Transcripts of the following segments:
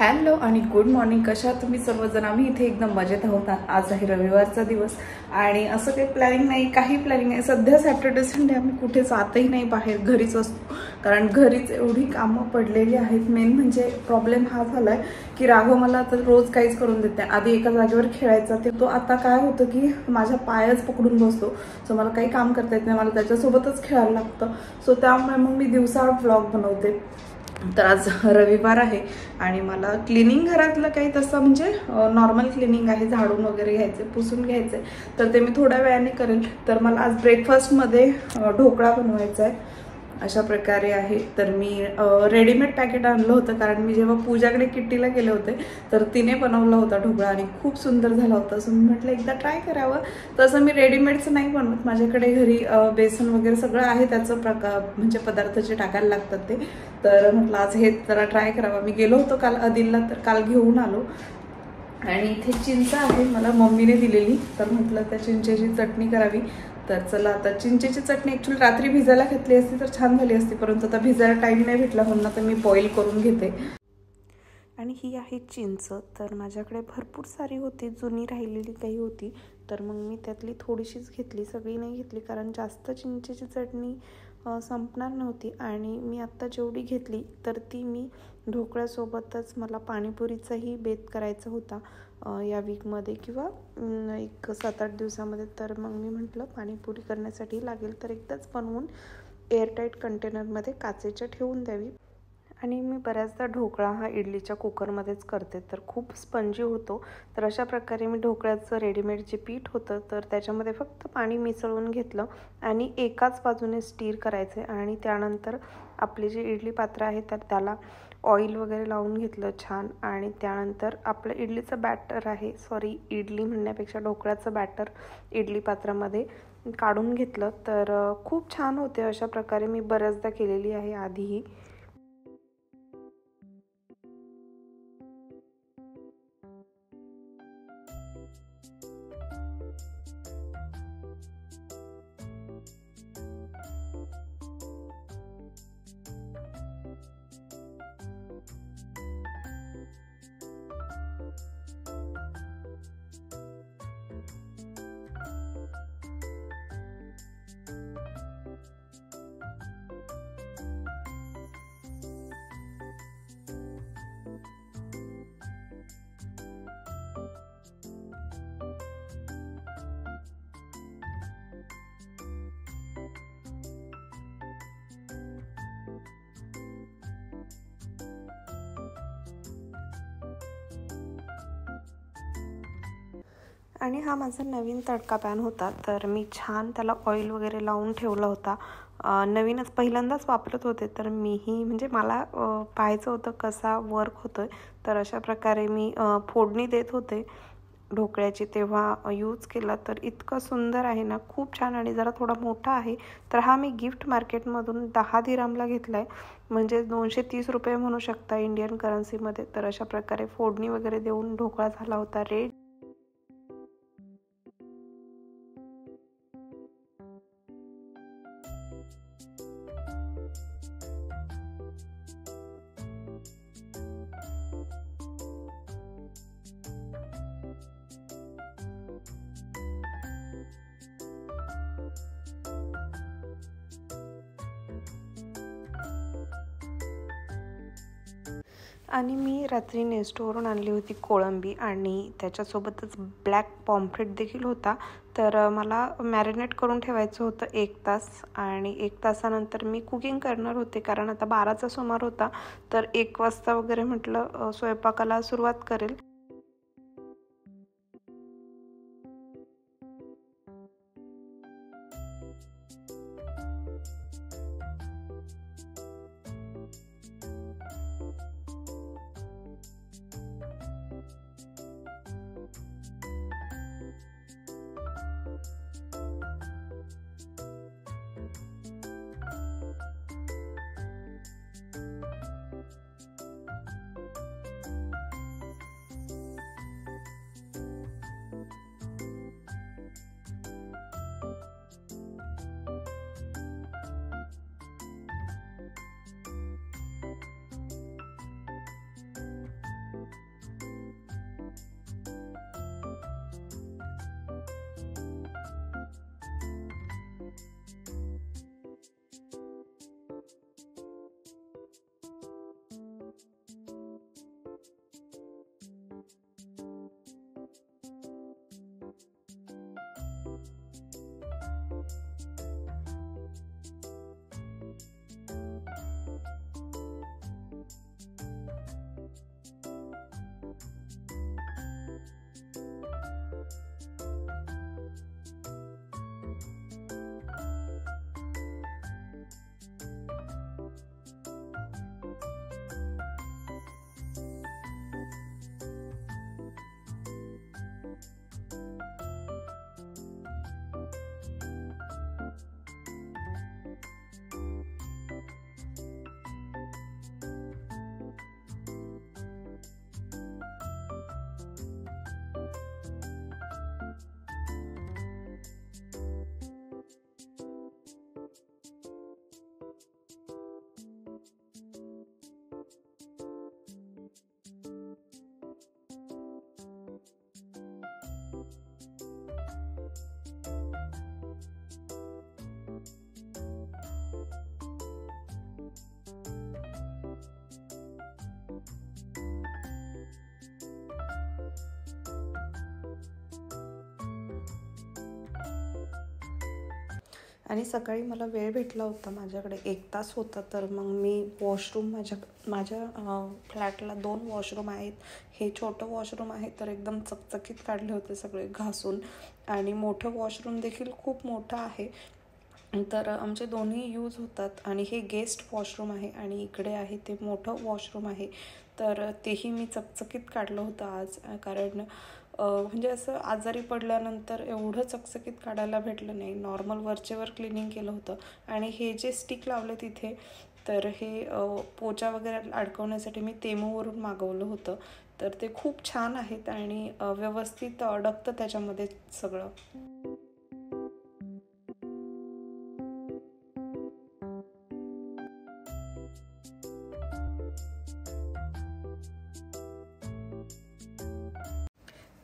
Hello आणि good morning. कशा आहात तुम्ही सर्वजण? आम्ही इथे एकदम मजेत आहोत. आज आहे रविवारचा दिवस आणि असं काही प्लॅनिंग नाही, काही प्लॅनिंग नाही. सध्या सॅटर्डे संडे आम्ही कुठे जातही नाही, बाहेर घरीच असतो. कारण घरीच एवढी कामं पडलेली आहेत. मेन म्हणजे प्रॉब्लेम हा झाला आहे की राघव मला आता रोज काहीच करून देत नाही. आधी एका जागेवर खेळायचा तो आता काय होतं की माझ्या पायच पकडून बसतो. सो मला काही काम करता येत नाही, मला त्याच्यासोबतच खेळायला लागतं. सो त्यामुळे मग मी दिवसा व्लॉग बनवते. तर आज रविवार आहे आणि मला क्लिनिंग घरातलं काही तसं म्हणजे नॉर्मल क्लिनिंग आहे, झाडून वगैरे घ्यायचे, पुसून घ्यायचे. तर ते मी थोड्या वेळाने करेल. तर मला आज ब्रेकफास्टमध्ये ढोकळा बनवायचा आहे. अशा प्रकारे आहे. तर मी रेडीमेड पॅकेट आणलं होतं, कारण मी जेव्हा पूजाकडे किट्टीला गेले होते तर तिने बनवला होता ढोकळा आणि खूप सुंदर झाला होता. सो मी म्हटलं एकदा ट्राय करावं. तसं मी रेडीमेडचं नाही बनवत, माझ्याकडे घरी बेसन वगैरे सगळं आहे, त्याचं म्हणजे पदार्थ जे टाकायला लागतात ते. तर म्हटलं आज हे जरा ट्राय करावं. मी गेलो होतो काल अदिलला, तर काल घेऊन आलो. आणि इथे चिंच आहे, मला मम्मीने दिलेली, तर म्हटलं त्या चिंचेची चटणी करावी. तर चला, आता चिंचेची चटणी ॲक्च्युली रात्री भिजायला घातली असती तर छान झाली असती, परंतु आता भिजायला टाईम नाही भेटला म्हणून आता मी बॉईल करून घेते. आणि ही आहे चिंच. तर माझ्याकडे भरपूर सारी होती, जुनी राहिलेली काही होती, तर मग मी त्यातली थोडीशीच घेतली, सगळी नाही घेतली, कारण जास्त चिंचेची चटणी संपणार नव्हती. आणि मी आत्ता जेवढी घेतली तर ती मी ढोकळ्यासोबतच, मला पाणीपुरीचाही बेत करायचा होता या वीकमध्ये किंवा एक 7-8 दिवसामध्ये. तर मग मी म्हटलं पाणीपुरी करण्यासाठी लागेल तर एकदाच बनवून एअरटाईट कंटेनरमध्ये काचेच्या ठेवून द्यावी. आणि मी बऱ्याचदा ढोकळा हा इडलीच्या कुकरमध्येच करते, तर खूप स्पंजी होतो. तर अशा प्रकारे मी ढोकळ्याचं रेडीमेड जे पीठ होतं तर त्याच्यामध्ये फक्त पाणी मिसळून घेतलं आणि एकाच बाजूने स्टीर करायचे. आणि त्यानंतर आपले जे इडली पात्र आहे तर त्याला ऑइल वगैरे लावून घेतलं छान. आणि त्यानंतर आपलं इडलीचं बॅटर आहे, इडली म्हणण्यापेक्षा ढोकळ्याचं बॅटर इडली पात्रामध्ये काढून घेतलं. तर खूप छान होते. अशा प्रकारे मी बऱ्याचदा केलेली आहे आधीही. आणि हा माझा नवीन तडका पॅन होता, तर मी छान त्याला ऑइल वगैरे लावून ठेवला होता. नवीनच पहिल्यांदाच वापरत होते, तर मीही म्हणजे मला पाहायचं होतं कसा वर्क होतोय. तर अशा प्रकारे मी फोडणी देत होते ढोकळ्याची, तेव्हा यूज केला. तर इतकं सुंदर आहे ना, खूप छान. आणि जरा थोडा मोठा आहे, तर हा मी गिफ्ट मार्केटमधून 10 दिरामला घेतला आहे, म्हणजे 230 रुपये म्हणू शकता इंडियन करन्सीमध्ये. तर अशा प्रकारे फोडणी वगैरे देऊन ढोकळा झाला होता रेड. आणि मी रात्री नेस्टोवरून आणली होती कोळंबी आणि त्याच्यासोबतच ब्लॅक पॉम्फ्रेट देखील होता. तर मला मॅरिनेट करून ठेवायचं होतं 1 तास. आणि 1 तासानंतर मी कुकिंग करणार होते, कारण आता 12चा सुमार होता. तर 1 वाजता वगैरे म्हटलं स्वयंपाकाला सुरुवात करेल. आणि सकाळी मला वेळ भेटला होता, माझ्याकडे 1 तास होता, तर मग मी वॉशरूम माझ्या फ्लॅटला 2 वॉशरूम आहेत. हे छोटं वॉशरूम आहे तर एकदम चकचकीत काढले होते सगळे घासून, आणि मोठं वॉशरूम देखील खूप मोठं आहे, तर आमचे दोन्ही यूज होतात. आणि हे गेस्ट वॉशरूम आहे आणि इकडे आहे ते मोठं वॉशरूम आहे, तर तेही मी चकचकीत काढलं होतं आज. कारण म्हणजे असं आजारी पडल्यानंतर एवढं चकचकीत काढायला भेटलं नाही, नॉर्मल वरचेवर क्लिनिंग केलं होतं. आणि हे जे स्टिक लावले तिथे, तर हे पोचा वगैरे अडकवण्यासाठी मी तेमूवरून मागवलं होतं, तर ते खूप छान आहेत आणि व्यवस्थित अडकतं त्याच्यामध्ये सगळं.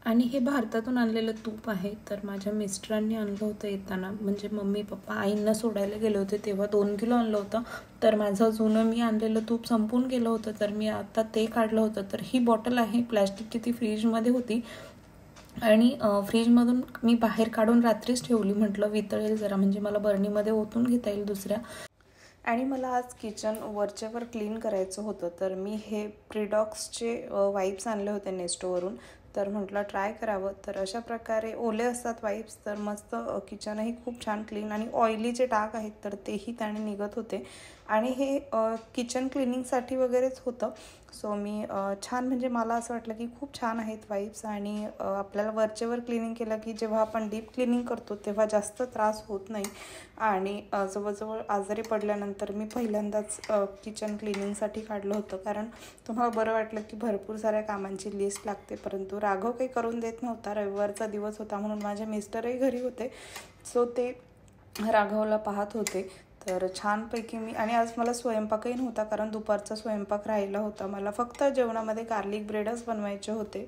आणि हे भारतातून आणलेलं तूप आहे, तर माझ्या मिस्टरांनी आणलं होतं येताना, म्हणजे मम्मी पप्पा आईंना सोडायला गेले होते तेव्हा 2 किलो आणलं होतं. तर माझं जुनं मी आणलेलं तूप संपून गेलं होतं, तर मी आता ते काढलं होतं. तर ही बॉटल आहे प्लॅस्टिकची, ती फ्रीजमध्ये होती आणि फ्रीजमधून मी बाहेर काढून रात्रीच ठेवली, म्हटलं वितळेल जरा, म्हणजे मला बर्नीमध्ये ओतून घेता येईल दुसऱ्या. आणि मला आज किचन वरचेवर क्लीन करायचं होतं, तर मी हे प्रिडॉक्सचे वाईप्स आणले होते नेस्टोवरून, तर म्हटलं ट्राय करावं. तर अशा प्रकारे ओले असतात वाईप्स, तर मस्त किचनही खूप छान क्लीन, आणि ऑइली जे डाग आहेत तर तेही त्याने निघत होते. आणि हे किचन क्लिनिंगसाठी वगैरेच होतं. सो मी छान, म्हणजे मला असं वाटलं की खूप छान आहेत वाईप्स. आणि आपल्याला वरचेवर क्लिनिंग केलं की जेव्हा आपण डीप क्लिनिंग करतो तेव्हा जास्त त्रास होत नाही. आणि जवळजवळ आजारी पडल्यानंतर मी पहिल्यांदाच किचन क्लिनिंगसाठी काढलं होतं, कारण तुम्हाला बरं वाटलं की भरपूर साऱ्या कामांची लिस्ट लागते, परंतु राघव काही करून देत नव्हता. रविवारचा दिवस होता म्हणून माझे मिस्टरही घरी होते, सो ते राघवला पाहत होते. तर छानपैकी मी, आणि आज मला स्वयंपाकही नव्हता कारण दुपारचा स्वयंपाक राहिला होता. मला फक्त जेवणामध्ये गार्लिक ब्रेडच बनवायचे होते.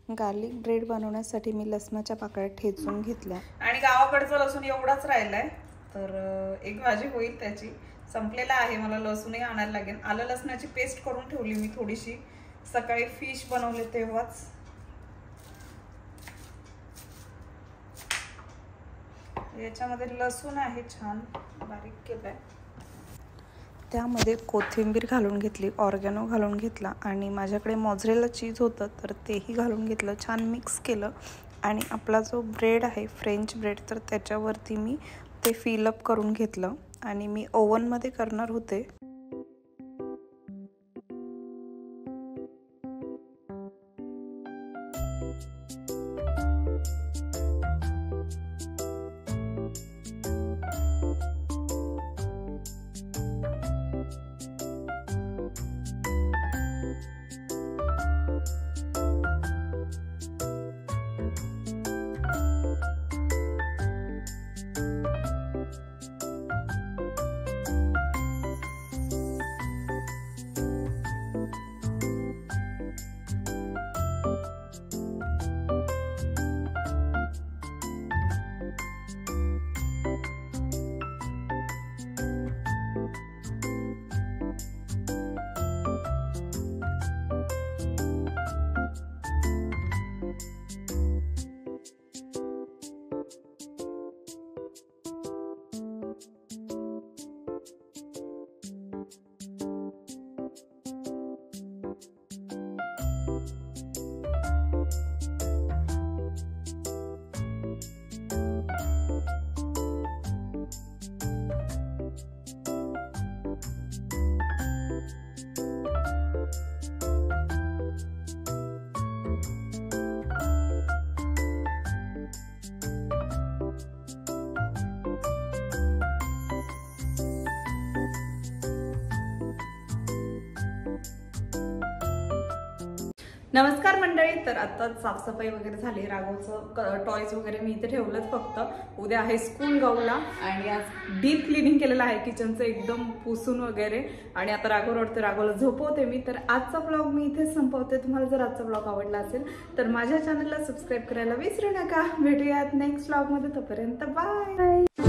गार्लिक ब्रेड बनवण्यासाठी मी लसणाच्या पाकळ्या ठेचून घेतल्या आणि गावाकडचा लसूण एवढाच राहिलाय, तर एक भाजी होईल त्याची. संपलेला आहे, मला लसूणही आणायला लागेल. आलं लसणाची पेस्ट करून ठेवली मी थोडीशी, सकाळी फिश बनवले तेव्हाच. याच्यामध्ये लसूण आहे, छान बारीक केलाय. त्यामध्ये कोथिंबीर घालून घेतली, ऑर्गॅनो घालून घेतला आणि माझ्याकडे मोझरेला चीज होतं तर तेही घालून घेतलं. छान मिक्स केलं आणि आपला जो ब्रेड आहे फ्रेंच ब्रेड, तर त्याच्यावरती मी ते फिलअप करून घेतलं आणि मी ओव्हनमध्ये करणार होते. नमस्कार मंडळी. तर आता साफसफाई वगैरे झाली, राघवचं टॉयज वगैरे मी इथे ठेवलंच. फक्त उद्या आहे स्कूल गाऊला आणि आज डीप क्लिनिंग केलेलं आहे किचनचं एकदम पुसून वगैरे. आणि आता राघव रडते, राघवला झोपवते मी. तर आजचा ब्लॉग मी इथेच संपवते. तुम्हाला जर आजचा ब्लॉग आवडला असेल तर माझ्या चॅनलला सबस्क्राईब करायला विसरू नका. भेटूयात नेक्स्ट ब्लॉग मध्ये, तोपर्यंत बाय.